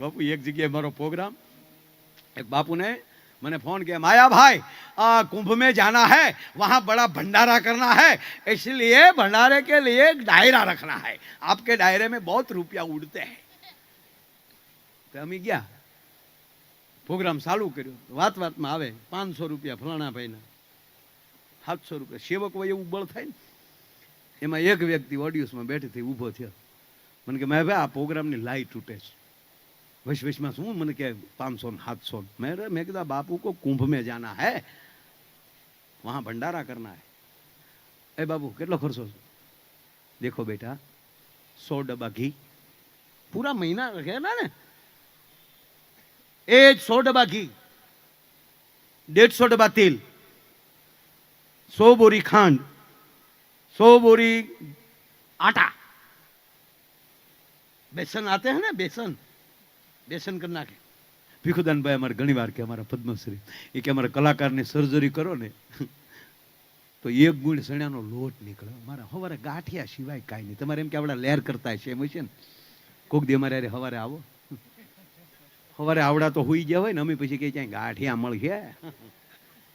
बापू एक जगह मारो प्रोग्राम एक बापू ने मैंने फोन किया, माया भाई कुंभ में जाना है, वहां बड़ा भंडारा करना है, इसलिए भंडारे के लिए एक डायरा रखना है, आपके डायरे में बहुत रुपया उड़ते हैं। तो अमी गया प्रोग्राम चालू કર્યો વાત વાતમાં આવે 500 રૂપિયા ફલાણા ભાઈના 700 રૂપિયા સેવક હોય એવું બળ થાય ને એમાં એક વ્યક્તિ ઓડિયન્સમાં બેઠી ઊભો થયો મને કે મેં ભાઈ આ પ્રોગ્રામની લાઈટ તૂટે છે વૈશ્વમાં શું મને કે 500 700 मैं कहा बापू को कुंभ में जाना है, वहां भंडारा करना है। ए बाबू કેટલો ખર્ચો છે? देखो बेटा 100 डब्बा घी पूरा महीना रखेगा ना, 100 डब्बा घी, 150 डब्बा तेल, 100 बोरी खांड, 100 बोरी आटा, बेसन आते हैं ना, बेसन बेसन कर नाखे। ભીખુદાન ભાઈ અમારે ઘણી વાર કે અમારા પદ્મશ્રી એ કે અમારા કલાકારની સર્જરી કરો ને તો એક ગુણ સણ્યાનો લોટ નીકળે, અમારા હવારે ગાંઠિયા સિવાય કાંઈ નહીં। તમારે એમ કે આપણા લેર કરતા છે એમ છે ને, કોક દી અમારે હવારે આવો, હવારે આવડા તો હોઈ ગયા હોય ને, અમે પછી કઈ ક્યાંય ગાંઠિયા મળશે।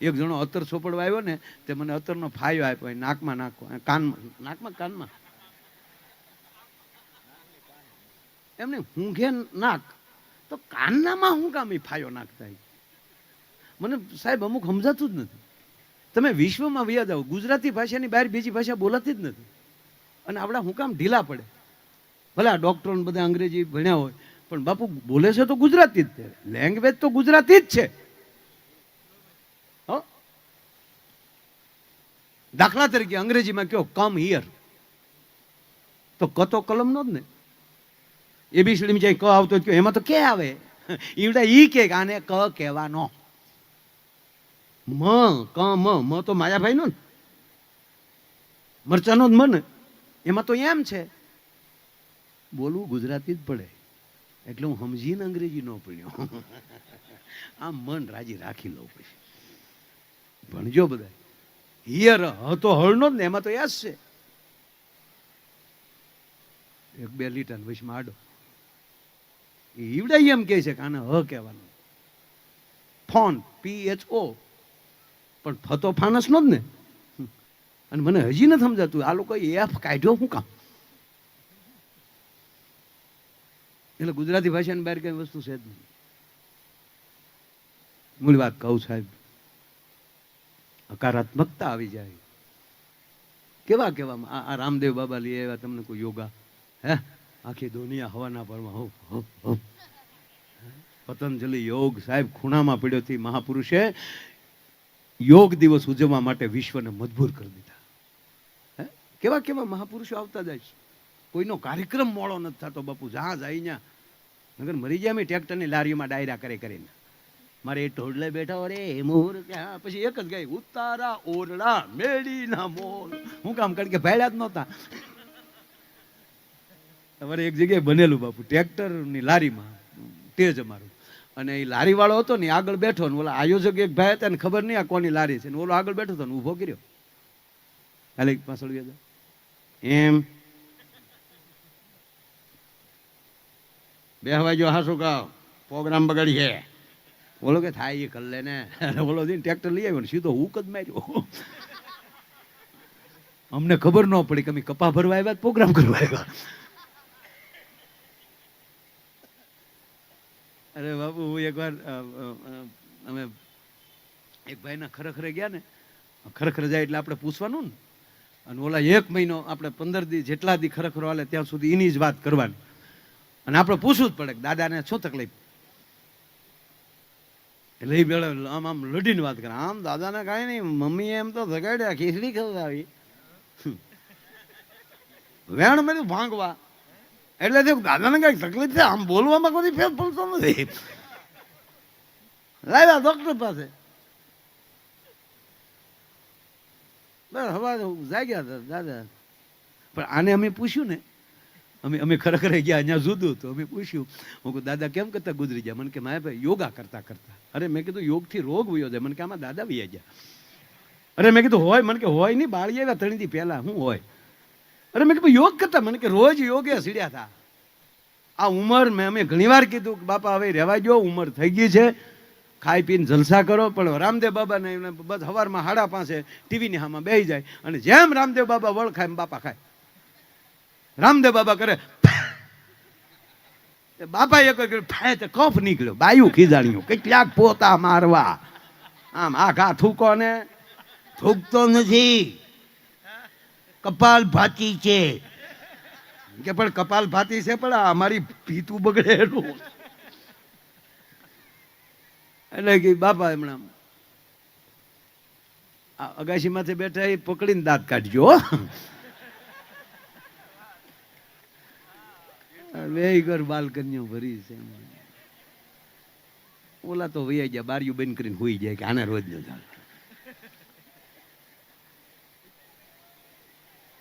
એક જણો અત્તર સોપડવા આવ્યો ને તે મને અત્તરનો ફાયો આપ્યો, નાકમાં નાખો, કાનમાં કાનમાં એમને ઊંઘે નાક તો કાનનામાં હું કામ એ ફાયો નાખતા? મને સાહેબ અમુક સમજાતું જ નથી। તમે વિશ્વમાં વયા જાઓ, ગુજરાતી ભાષાની બહાર બીજી ભાષા બોલાતી જ નથી, અને આપણા હું કામ ઢીલા પડે? ભલે આ ડોક્ટરો બધા અંગ્રેજી ભણ્યા હોય પણ બાપુ બોલે છે તો ગુજરાતી જ છે, લેંગ્વેજ તો ગુજરાતી જ છે। દાખલા તરીકે અંગ્રેજીમાં કયો કમ હિયર, તો ક તો કલમનો જ ને, એબીસીડી જાય ક આવતો કયો એમાં તો કે આવે, ઈવડા ઈ કે આને ક કહેવાનો, મ ક મ તો માયાભાઈ નો ને, મરચાનો જ મન, એમાં તો એમ છે બોલવું ગુજરાતી જ પડે, એટલે હું સમજીને અંગ્રેજી ન પડ્યો, આમ મન રાજી રાખી લઉં, પછી ભણજો બધા। હિયર હ તો હળનો જ ને, એમાં તો યાદ છે, 1-2 લીટર વચમાં આડો, ઈવડા એમ કહે છે કે આને હ કહેવાનું, ફોન PHO, પણ ફતો ફાનસ નો જ ને, અને મને હજી નથી સમજાતું આ લોકો એફ કાઢ્યો શું કામ? એટલે ગુજરાતી ભાષાની બહાર કઈ વસ્તુ છે જ નહીં। મૂળ વાત કહું સાહેબ, હકારાત્મકતા આવી જાય। કેવા કેવામાં આ રામદેવ બાબા લઈ આવ્યા તમને કોઈ યોગા, હે આખી દુનિયા હવાના ભરમાં પતંજલિ યોગ સાહેબ ખૂણામાં પડ્યોથી મહાપુરુષે યોગ દિવસ ઉજવવા માટે વિશ્વને મજબૂર કરી દીધા। હે કેવા કેવા મહાપુરુષો આવતા જાય છે, કોઈનો કાર્યક્રમ મોડો નથી થતો બાપુ, જ્યાં જાય ત્યાં નગર મરી જાય, અમે ટ્રેક્ટરની લારીઓમાં ડાયરા કરીને મારે એ ઢોળલે બેઠા રે મોર, પછી એક જ ગાય ઉતારા ઓરડા મેડીના મોર, હું કામ કારણ કે ભાડ્યા જ નહોતા। તમારે એક જગ્યાએ બનેલું બાપુ, ટ્રેક્ટરની લારીમાં તેજ અમારું, અને એ લારી વાળો હતો ને આગળ બેઠો ને ઓલા આયોજક એક ભાઈ હતા ને ખબર નહીં આ કોની લારી છે, ને ઓલો આગળ બેઠો હતો ને ઊભો કર્યો, હાલે પાછળ ગયા એમ બેહવા જો હાસુ કા પ્રોગ્રામ બગાડી છે, બોલો કે થાય એ કરી લે ને, બોલો ટ્રેક્ટર લઈ આવ્યો ને સીધો હુક જ માર્યો, અમને ખબર ન પડી કે અમે કપા ભરવા આવ્યા પ્રોગ્રામ કરવા આવ્યા। અરે બાપુ એકવાર અમે એક ભાઈના ખરેખરે ગયા ને, ખરેખર જાય એટલે આપણે પૂછવાનું ને, અને ઓલા 1 મહિનો આપણે 15 દી જેટલા દી ખરેખર હાલે ત્યાં સુધી એની જ વાત કરવાની, અને આપણે પૂછવું જ પડે કે દાદાને શું તકલીફ, એટલે એ બેળે આમ આમ લડીને વાત કરે, આમ દાદાને કાંઈ નહીં, મમ્મીએ એમ તો જગાડ્યા ખીચડી ખવડાવી, વેણ મેં ભાંગવા, એટલે દાદાને કઈ તકલીફ છે, આમ બોલવામાં કોઈ ફેર પડતો નથી, લાવ્યા ડોક્ટર પાસે, બસ હવા જાગ્યા હતા દાદા। પણ આને અમે પૂછ્યું ને, અમે ખરેખર ગયા અહીંયા જુદું તો અમે પૂછ્યું, હું કહું દાદા કેમ કરતા ગુજરી ગયા? મને કે માયા ભાઈ યોગા કરતા કરતા। અરે મેં કીધું યોગથી રોગ વયો જાય? મને કે આમાં દાદા વયા ગયા। અરે મેં કીધું હોય? મને કે હોય નહીં, બાળી આવ્યા 3 દી પહેલા, શું હોય? અરે મેં કીધું યોગ કરતા? મને કે રોજ યોગે સીડ્યા હતા। આ ઉંમર મેં અમે ઘણીવાર કીધું કે બાપા હવે રહેવા જો, ઉંમર થઈ ગઈ છે, ખાઈ પીને જલસા કરો. પણ રામદેવ બાબાને બસ સવારમાં 5:30 ટીવીની સામે બેસી જાય અને જેમ રામદેવ બાબા વળ ખાય એમ બાપા ખાય. રામદેવ બાબા કરે બાપા એક કફ નીકળ્યો, બાયું ખીજાણ્યું, કેટલાક પોતા મારવા, આમ આખા થૂકો ને થૂકતો નથી, કપાલ ભાતી છે. કે પણ કપાલ ભાતી છે, પણ અમારી પીતું બગડે એટલું. એટલે કે બાપા હમણાં અગાશી માંથી બેઠા એ પકડીને દાંત કાઢજો. બે ઘર બાલ્કનીઓ ભરી છે. ઓલા તો વૈયા ગયા, બારીયું બંધ કરીને હોઈ જાય કે આને રોજ ન ચાલે.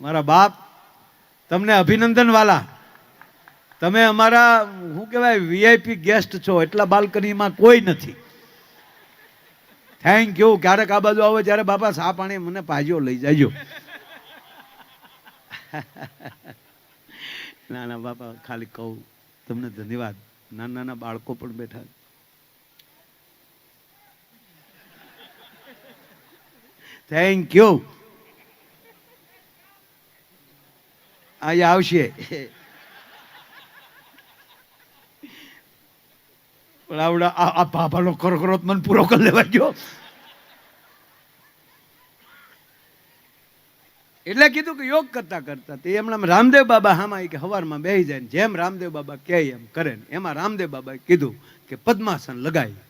મારા બાપ તમને અભિનંદન વાલા, તમે અમારા શું કહેવાય વીઆઈપી ગેસ્ટ છો, એટલા બાલ્કનીમાં કોઈ નથી. Thank you. ક્યારેક આ બાજુ આવો ત્યારે બાપા સા પાણી મને પાજો લઈ જાયજો. ના ના બાપા, ખાલી કહું તમને ધન્યવાદ. નાના નાના બાળકો પણ બેઠા. Thank you. અહીંયા આવશે પણ આવડા આ બાબાનો કરકરોત મને પૂરો કરી લેવા ગયો. એટલે કીધું કે યોગ કરતા કરતા તે એમના રામદેવ બાબા હામાં કે હવારમાં બેસી જાય, જેમ રામદેવ બાબા કહે એમ કરે ને. એમાં રામદેવ બાબાએ કીધું કે પદ્માસન લગાય.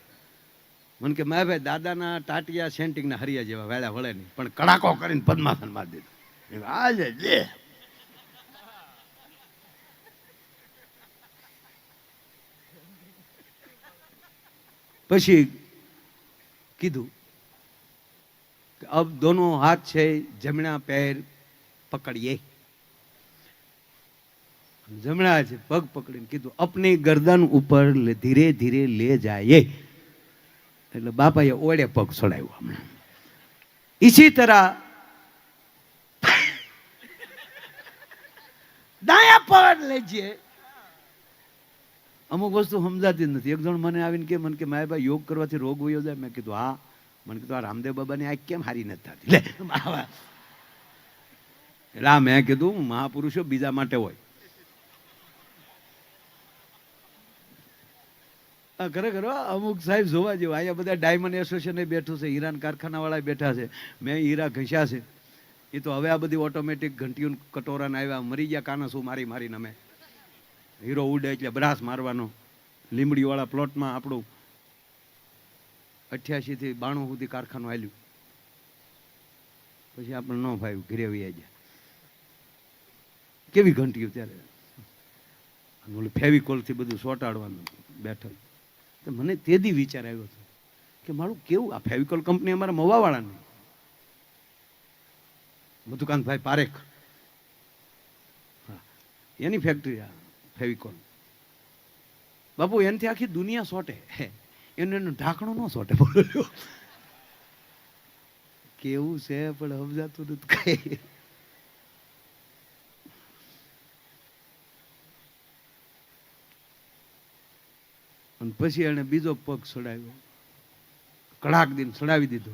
મને કે મારા ભાઈ દાદાના ટાટિયા સેન્ટિંગના હરિયા જેવા વેળા વળે નહીં, પણ કડાકો કરીને પદ્માસન મારી દીધું. આજે લે પછી કીધું कि अब दोनों हाथ से जमना पैर पकड़िए. जमना से पग पकड़ीने कीधुं अपनी गर्दन ऊपर धीरे धीरे ले जाइए. એટલે બાપાએ ઓળે પગ ચડાવ્યો હમણાં. इसी तरह દાયા પગ લેજે. અમુક વસ્તુ સમજાતી નથી. એક જણ મને આવીને કે મારા ભાઈ યોગ કરવાથી રોગ વયો જાય. મેં કીધું હા. મને કીધું આ રામદેવ બાબાની આંખ કેમ હારી નથી થતી? લે એટલે આ મેં કીધું મહાપુરુષો બીજા માટે હોય. ખરેખર અમુક સાહેબ જોવા જેવા. અહીંયા બધા ડાયમંડ એસોસિએશન બેઠું છે, હીરાના કારખાના વાળા બેઠા છે, મેં હીરા ઘસ્યા છે. એ તો હવે આ બધી ઓટોમેટિક ઘંટીઓ કટોરાને આવ્યા, મરી ગયા કાનસું મારી મારીને. અમે હીરો ઉડે એટલે બ્રાસ મારવાનો. લીમડી વાળા પ્લોટમાં આપણું 88 થી 92 સુધી કારખાનું હાલ્યું. પછી આપણે ન ફાવ્યું, ઘરે વહી ગયા. કેવી ઘંટીઓ ત્યારે ફેવિકોલ થી બધું સોટાડવાનું બેઠક. તો મને તેદી વિચાર આવ્યો હતો કે મારું કેવું આ ફેવિકોલ કંપની અમારા મવાવાળાની મધુકાંતભાઈ પારેખ, એની ફેક્ટરી આ ફેવિકોલ. બાપુ એનાથી આખી દુનિયા સોટે, એનું ઢાંકણું ન સોટે. કેવું છે પણ સમજાતું નથી કઈ. અને પછી એને બીજો પગ ચડાવ્યો, કડાક દિન ચડાવી દીધો.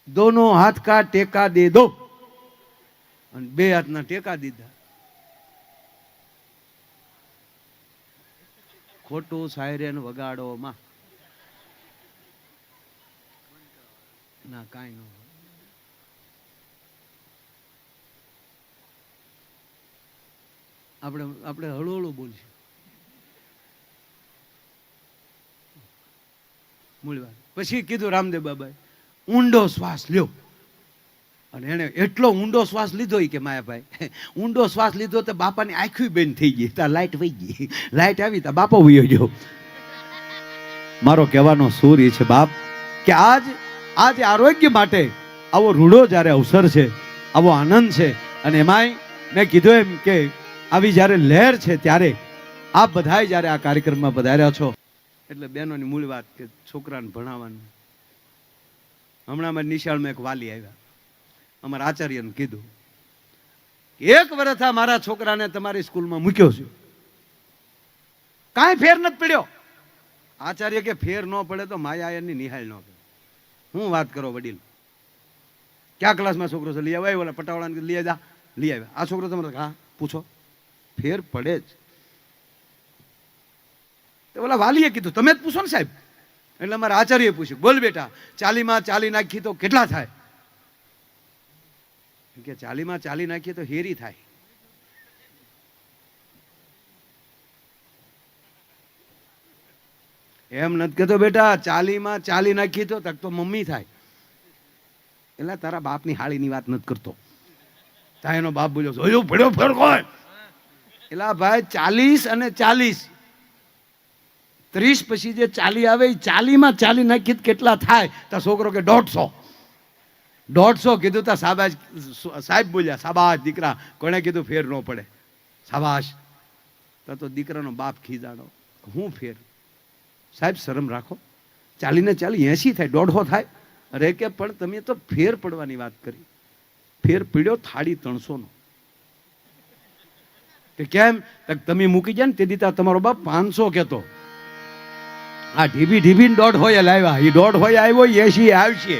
દોનો હાથ કા ટેકા દે દો. અને 2 હાથના ટેકા દીધા. ખોટું સાયરેન વગાડો માં ના કાંઈ ન. આપણે હળવું બોલશું. મૂળ વાત. પછી કીધું રામદેવ બાબાએ ઊંડો શ્વાસ લ્યો. અને એને એટલો ઊંડો શ્વાસ લીધો કે માયાભાઈ ઊંડો શ્વાસ લીધો તો બાપાની આંખી બંધ થઈ ગઈ. ત્યાં લાઈટ વહી ગઈ. લાઈટ આવી તો બાપો વયો ગયો. મારો કહેવાનો સૂર એ છે બાપ કે આજ આરોગ્ય માટે આવો રૂડો જ્યારે અવસર છે, આવો આનંદ છે, અને એમાંય મેં કીધું એમ કે આવી જ્યારે લહેર છે ત્યારે આપ બધાય જ્યારે આ કાર્યક્રમમાં પધાર્યા છો એટલે બહેનોની મૂળ વાત કે છોકરાને ભણાવવાનું. હમણાં નિશાળમાં એક વાલી આવ્યા, અમારા આચાર્યને કીધું 1 વર્ષ આ મારા છોકરાને તમારી સ્કૂલમાં મૂક્યો છે, કાંઈ ફેર નથી પડ્યો. આચાર્ય કે ફેર ન પડે તો માયા એની નિહાળ ન કરે. હું વાત કરો વડીલ, કયા ક્લાસમાં છોકરો છે? લઈ આવ્યા ઓલા પટાવાળાને લઈ આવ્યા, લઈ આવ્યા. આ છોકરો તમારે હા પૂછો, ફેર પડે જ. તો ઓલા વાલીએ કીધું તમે જ પૂછો ને સાહેબ. એટલે અમારા આચાર્યએ પૂછ્યું, બોલ બેટા 40 માં 40 નાખી તો કેટલા થાય? કે 40 માં 40 નાખીએ તો હેરી થાય. એમ નથી કહેતો બેટા 40 માં 40 નાખી તો મમ્મી થાય. એટલે તારા બાપની હાળીની વાત નથી કરતો. ત્યાં એનો બાપ બોલ્યો જોયું પડ્યો ફેર કોઈ? એટલે ભાઈ 40 અને 40 30 પછી જે 40 આવે એ 40 માં 40 નાખી કેટલા થાય? તો છોકરો કે 150. 150 કીધું તા સાબાશ સાહેબ બોલ્યા, સાબાશ દીકરા. કોણે કીધું ફેર ન પડે? સાબાશ. તો દીકરાનો બાપ ખીજાણો, હું ફેર? સાહેબ શરમ રાખો, 40 ને 40 80 થાય, 150 થાય. અરે કે પણ તમે તો ફેર પડવાની વાત કરી. ફેર પડ્યો થાળી 300 નો. કે કેમ? તમે મૂકી જાય ને તે દીતા તમારો બાપ 500 કહેતો. આ ઢીબી ઢીબી 150 લાવ્યા, એ 150 આવ્યો 80 આવશે.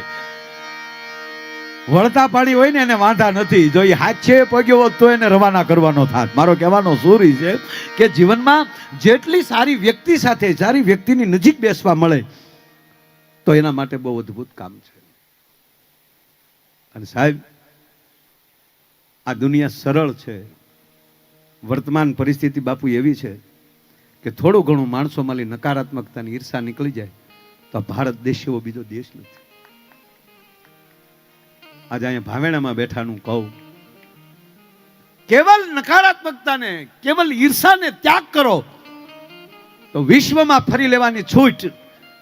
વળતા પાડી હોય ને એને વાંધા નથી. જો એ હાથે પગ્યો હોત તો એને રવાના કરવાનો થાત. મારો કહેવાનો સુરી છે કે જીવનમાં જેટલી સારી વ્યક્તિ સાથે સારી વ્યક્તિની નજીક બેસવા મળે તો એના માટે બહુ અદ્ભુત કામ છે. અને સાહેબ આ દુનિયા સરળ છે. વર્તમાન પરિસ્થિતિ બાપુ એવી છે કે થોડું ઘણું માણસોમાં નકારાત્મકતાની ઈર્ષા નીકળી જાય તો ભારત દેશ એવો બીજો દેશ નથી. આજે અહીંયા ભાવેણામાં બેઠાનું કહું, કેવલ નકારાત્મકતાને કેવલ ઈર્ષાને ત્યાગ કરો તો વિશ્વમાં ફરી લેવાની છૂટ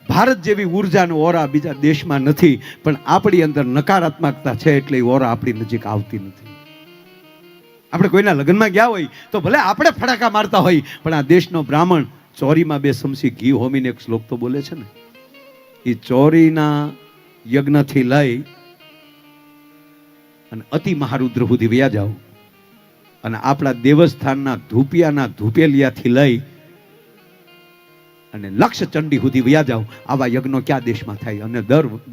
ભારત જેવી ઉર્જાનો ઓરા બીજા દેશમાં નથી. પણ આપણી અંદર નકારાત્મકતા છે એટલે એ ઓરા આપણી નજીક આવતી નથી. આપણે કોઈના લગ્નમાં ગયા હોય તો ભલે આપણે ફટાકા મારતા હોય, પણ આ દેશનો બ્રાહ્મણ ચોરીમાં 2 ચમચી ઘી હોમીને એક શ્લોક તો બોલે છે ને. એ ચોરીના યજ્ઞથી લઈ અને અતિ મહારુદ્ર સુધી વ્યા જાઓ અને આપણા દેવસ્થાનના ધૂપિયાના ધૂપેલિયાથી લઈ અને લક્ષ ચંડી સુધી વ્યા જાઓ. આવા યજ્ઞો ક્યાં દેશમાં થાય? અને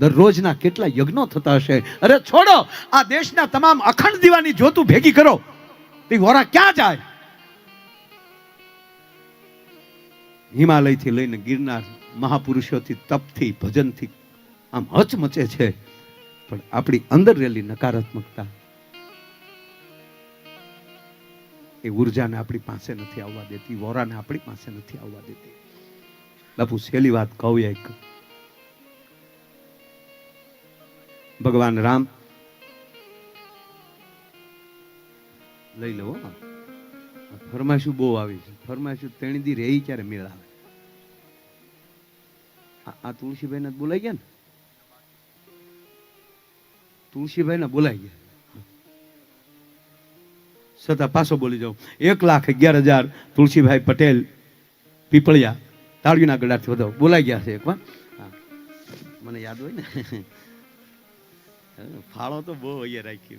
દરરોજના કેટલા યજ્ઞો થતા હશે. અરે છોડો, આ દેશના તમામ અખંડ દીવાની જ્યોતું ભેગી કરો, તે વોરા ક્યાં જાય? હિમાલયથી લઈને ગિરનાર મહાપુરુષોથી તપથી ભજનથી આમ હચમચે છે. પણ આપણી અંદર રહેલી નકારાત્મકતા એ ઉર્જાને આપણી પાસે નથી આવવા દેતી, વોરાને આપણી પાસે નથી આવવા દેતી. બાપુ છેલ્લી વાત કહું, એક ભગવાન રામ લઈ લો. ફરમાઈશું બહુ આવી છે. ફરમાઈશું તેણી દી રહી ક્યારે મેળ આવે? આ તુલસીભાઈ ને બોલાઈ ગયા ને, તુલસીભાઈ ને બોલાઈ ગયા છતાં પાછો બોલી જાઉં. 1,11,000 તુલસીભાઈ પટેલ પીપળિયા તાળીના ગળાથી વધાવો બોલાઈ ગયા છે એકવાર. મને યાદ હોય ને, ફાળો તો બહુ અહીંયા રાખી.